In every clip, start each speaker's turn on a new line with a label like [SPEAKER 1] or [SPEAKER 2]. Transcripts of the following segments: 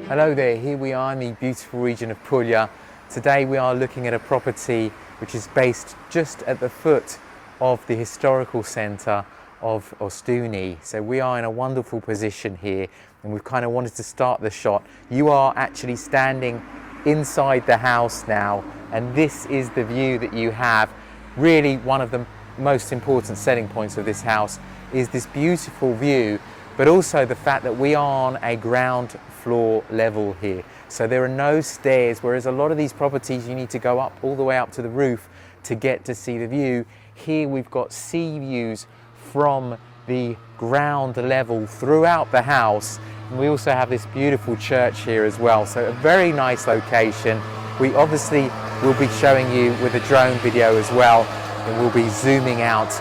[SPEAKER 1] Hello there, here we are in the beautiful region of Puglia. Today we are looking at a property which is based just at the foot of the historical centre of Ostuni. So we are in a wonderful position here, and we've kind of wanted to start the shot. You are actually standing inside the house now, and this is the view that you have. Really one of the most important selling points of this house is this beautiful view, but also the fact that we are on a ground floor level here. So there are no stairs, whereas a lot of these properties you need to go up all the way up to the roof to get to see the view. Here we've got sea views from the ground level throughout the house. And we also have this beautiful church here as well. So a very nice location. We obviously will be showing you with a drone video as well, and we'll be zooming out,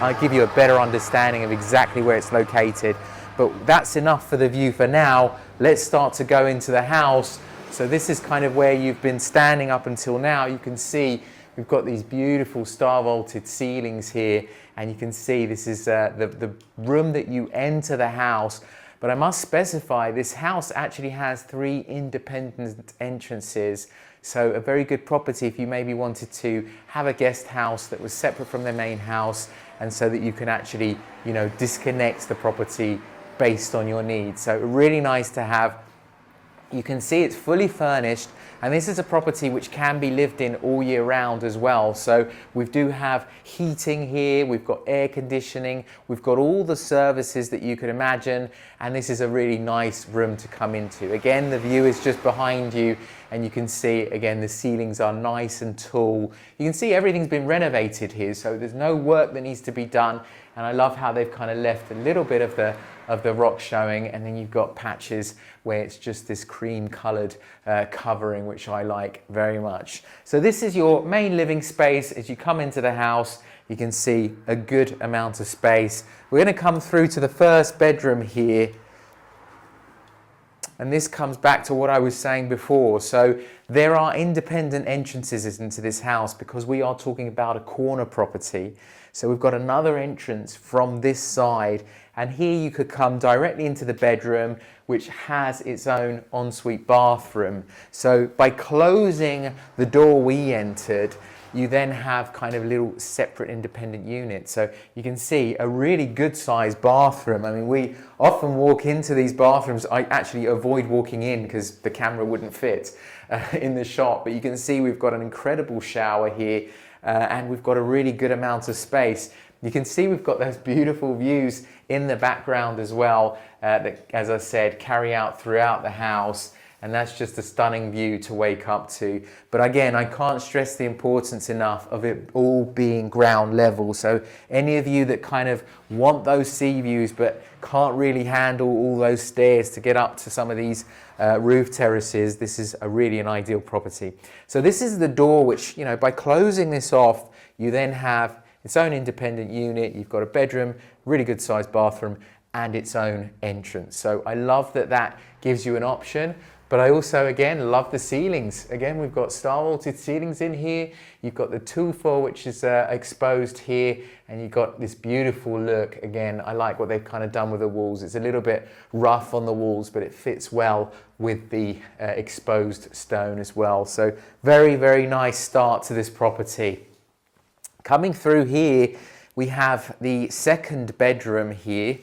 [SPEAKER 1] I'll give you a better understanding of exactly where it's located. But that's enough for the view for now. Let's start to go into the house. So this is kind of where you've been standing up until now. You can see we've got these beautiful star vaulted ceilings here, and you can see this is the room that you enter the house. But I must specify, this house actually has 3 independent entrances. So a very good property if you maybe wanted to have a guest house that was separate from their main house, and so that you can actually, disconnect the property based on your needs. So really nice to have. You can see it's fully furnished, and this is a property which can be lived in all year round as well. So we do have heating here, we've got air conditioning, we've got all the services that you could imagine, and this is a really nice room to come into. Again, the view is just behind you, and you can see again the ceilings are nice and tall. You can see everything's been renovated here, so there's no work that needs to be done. And I love how they've kind of left a little bit of the rock showing, and then you've got patches where it's just this cream coloured covering, which I like very much. So this is your main living space. As you come into the house, you can see a good amount of space. We're going to come through to the first bedroom here. And this comes back to what I was saying before. So there are independent entrances into this house because we are talking about a corner property. So we've got another entrance from this side, and here you could come directly into the bedroom, which has its own ensuite bathroom. So by closing the door we entered, you then have kind of little separate independent units. So you can see a really good sized bathroom. I mean, we often walk into these bathrooms. I actually avoid walking in because the camera wouldn't fit in the shot. But you can see we've got an incredible shower here, and we've got a really good amount of space. You can see we've got those beautiful views in the background as well, that, as I said, carry out throughout the house. And that's just a stunning view to wake up to. But again, I can't stress the importance enough of it all being ground level. So any of you that kind of want those sea views but can't really handle all those stairs to get up to some of these roof terraces, this is really an ideal property. So this is the door which, by closing this off, you then have its own independent unit. You've got a bedroom, really good sized bathroom, and its own entrance. So I love that gives you an option. But I also, again, love the ceilings. Again, we've got star vaulted ceilings in here. You've got the tufa, which is exposed here, and you've got this beautiful look. Again, I like what they've kind of done with the walls. It's a little bit rough on the walls, but it fits well with the exposed stone as well. So very, very nice start to this property. Coming through here, we have the second bedroom here.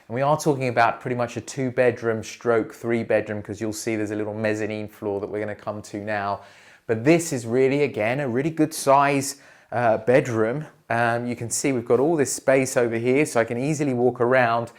[SPEAKER 1] And we are talking about pretty much a 2-bedroom stroke 3-bedroom, because you'll see there's a little mezzanine floor that we're going to come to now. But this is really, again, a really good size bedroom. You can see we've got all this space over here, so I can easily walk around.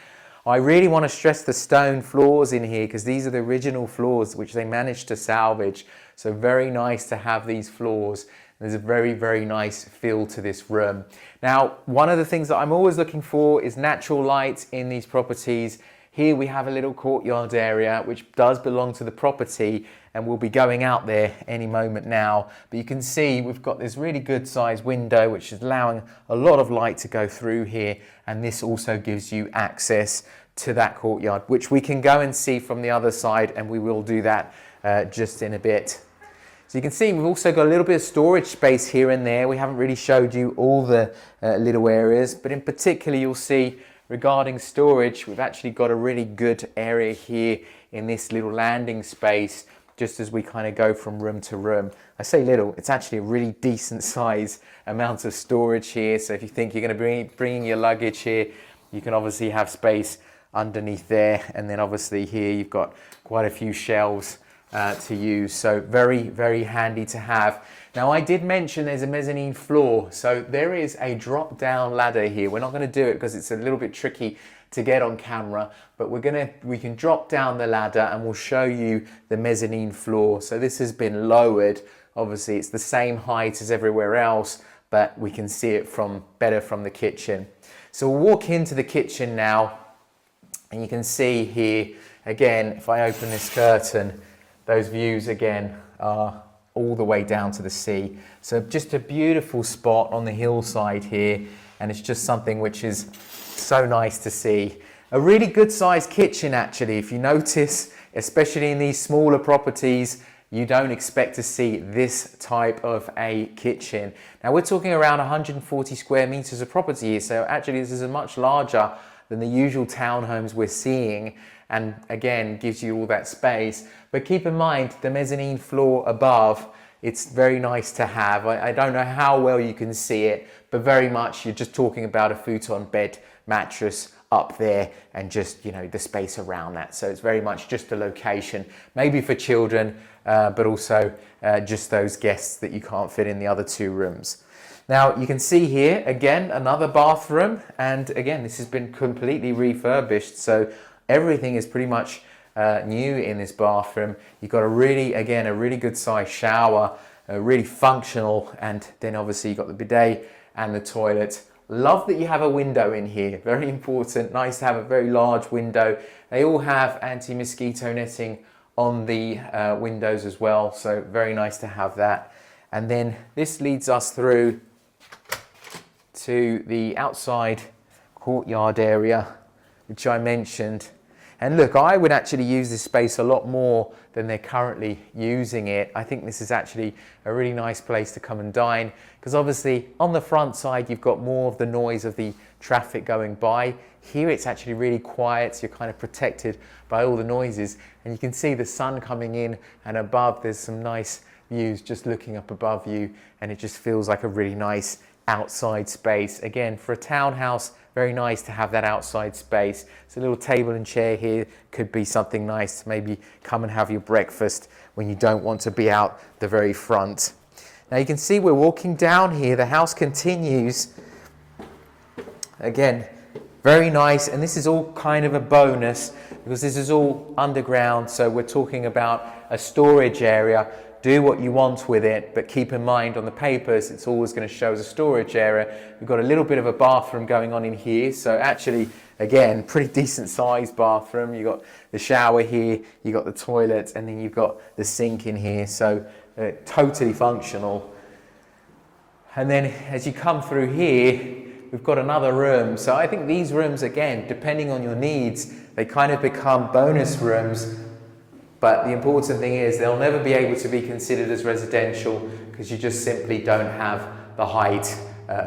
[SPEAKER 1] I really want to stress the stone floors in here, because these are the original floors which they managed to salvage. So very nice to have these floors. There's a very, very nice feel to this room. Now, one of the things that I'm always looking for is natural light in these properties. Here we have a little courtyard area which does belong to the property, and we'll be going out there any moment now. But you can see we've got this really good sized window which is allowing a lot of light to go through here, and this also gives you access to that courtyard, which we can go and see from the other side, and we will do that just in a bit. So you can see we've also got a little bit of storage space here and there. We haven't really showed you all the little areas, but in particular you'll see regarding storage, we've actually got a really good area here in this little landing space just as we kind of go from room to room. I say little, it's actually a really decent size amount of storage here. So if you think you're going to bring your luggage here, you can obviously have space underneath there. And then obviously here you've got quite a few shelves to use. So very, very handy to have. Now I did mention there's a mezzanine floor. So there is a drop down ladder here. We're not going to do it because it's a little bit tricky to get on camera, but we can drop down the ladder and we'll show you the mezzanine floor. So this has been lowered. Obviously it's the same height as everywhere else, but we can see it better from the kitchen. So we'll walk into the kitchen now, and you can see here, again, if I open this curtain, those views again are all the way down to the sea. So just a beautiful spot on the hillside here, and it's just something which is so nice to see. A really good sized kitchen actually. If you notice, especially in these smaller properties, you don't expect to see this type of a kitchen. Now we're talking around 140 square meters of property here, so actually this is a much larger than the usual townhomes we're seeing, and again gives you all that space. But keep in mind the mezzanine floor above, it's very nice to have. I don't know how well you can see it, but very much you're just talking about a futon bed mattress up there and just, you know, the space around that. So it's very much just a location, maybe for children, but also just those guests that you can't fit in the other two rooms. Now you can see here again another bathroom, and again this has been completely refurbished, so everything is pretty much new in this bathroom. You've got a really good size shower, really functional, and then obviously you've got the bidet and the toilet. Love that you have a window in here, very important. Nice to have a very large window. They all have anti-mosquito netting on the windows as well, so very nice to have that. And then this leads us through to the outside courtyard area, which I mentioned. And look, I would actually use this space a lot more than they're currently using it. I think this is actually a really nice place to come and dine, because obviously on the front side you've got more of the noise of the traffic going by. Here it's actually really quiet, so you're kind of protected by all the noises, and you can see the sun coming in, and above there's some nice views just looking up above you, and it just feels like a really nice outside space. Again, for a townhouse, very nice to have that outside space. So a little table and chair here could be something nice to maybe come and have your breakfast when you don't want to be out the very front. Now you can see we're walking down here. The house continues. Again, very nice, and this is all kind of a bonus because this is all underground, so we're talking about a storage area. Do what you want with it, but keep in mind on the papers it's always going to show as a storage area. We've got a little bit of a bathroom going on in here, so actually again pretty decent sized bathroom. You've got the shower here, you've got the toilet, and then you've got the sink in here, so totally functional. And then as you come through here, we've got another room. So I think these rooms, again, depending on your needs, they kind of become bonus rooms. But the important thing is they'll never be able to be considered as residential because you just simply don't have the height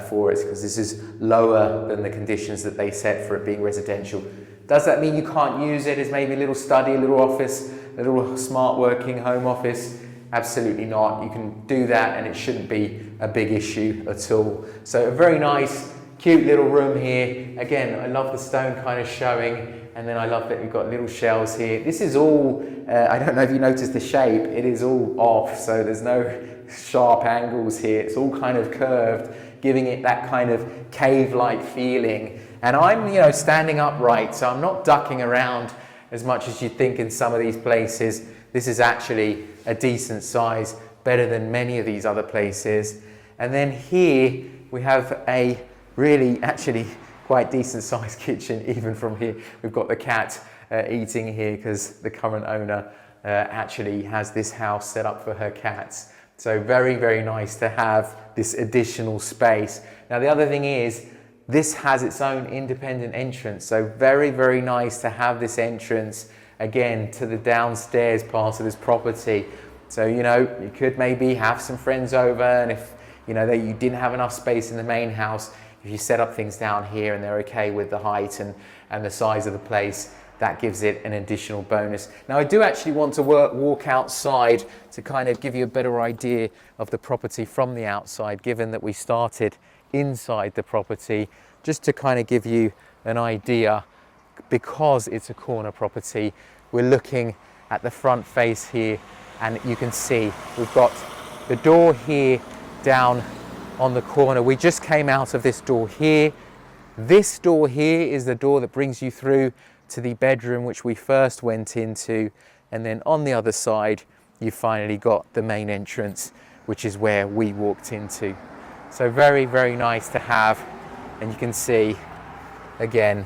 [SPEAKER 1] for it, because this is lower than the conditions that they set for it being residential. Does that mean you can't use it as maybe a little study, a little office, a little smart working home office? Absolutely not. You can do that and it shouldn't be a big issue at all. So a very nice, cute little room here. Again, I love the stone kind of showing. And then I love that we've got little shelves here. This is all, I don't know if you noticed the shape, it is all off, so there's no sharp angles here. It's all kind of curved, giving it that kind of cave-like feeling. And I'm, standing upright, so I'm not ducking around as much as you'd think in some of these places. This is actually a decent size, better than many of these other places. And then here we have a really, actually, quite decent sized kitchen even from here. We've got the cat eating here because the current owner actually has this house set up for her cats. So very, very nice to have this additional space. Now the other thing is this has its own independent entrance. So very, very nice to have this entrance again to the downstairs part of this property. So, you could maybe have some friends over, and if, that you didn't have enough space in the main house, if you set up things down here and they're okay with the height and the size of the place, that gives it an additional bonus. Now I do actually want to walk outside to kind of give you a better idea of the property from the outside, given that we started inside the property, just to kind of give you an idea. Because it's a corner property, we're looking at the front face here, and you can see we've got the door here down on the corner. We just came out of this door here. This door here is the door that brings you through to the bedroom which we first went into, and then on the other side you finally got the main entrance, which is where we walked into. So very, very nice to have, and you can see again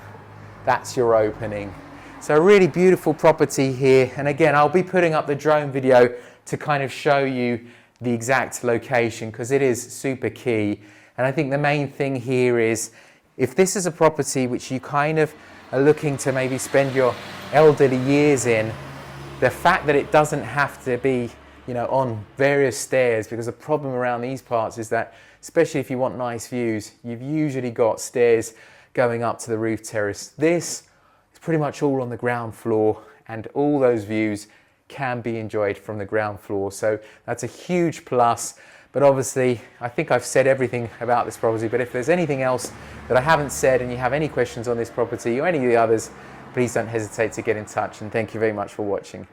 [SPEAKER 1] that's your opening. So a really beautiful property here, and again I'll be putting up the drone video to kind of show you the exact location, because it is super key. And I think the main thing here is, if this is a property which you kind of are looking to maybe spend your elderly years in, the fact that it doesn't have to be, you know, on various stairs, because the problem around these parts is that, especially if you want nice views, you've usually got stairs going up to the roof terrace. This is pretty much all on the ground floor, and all those views can be enjoyed from the ground floor. So that's a huge plus. But obviously, I think I've said everything about this property, but if there's anything else that I haven't said and you have any questions on this property or any of the others, please don't hesitate to get in touch, and thank you very much for watching.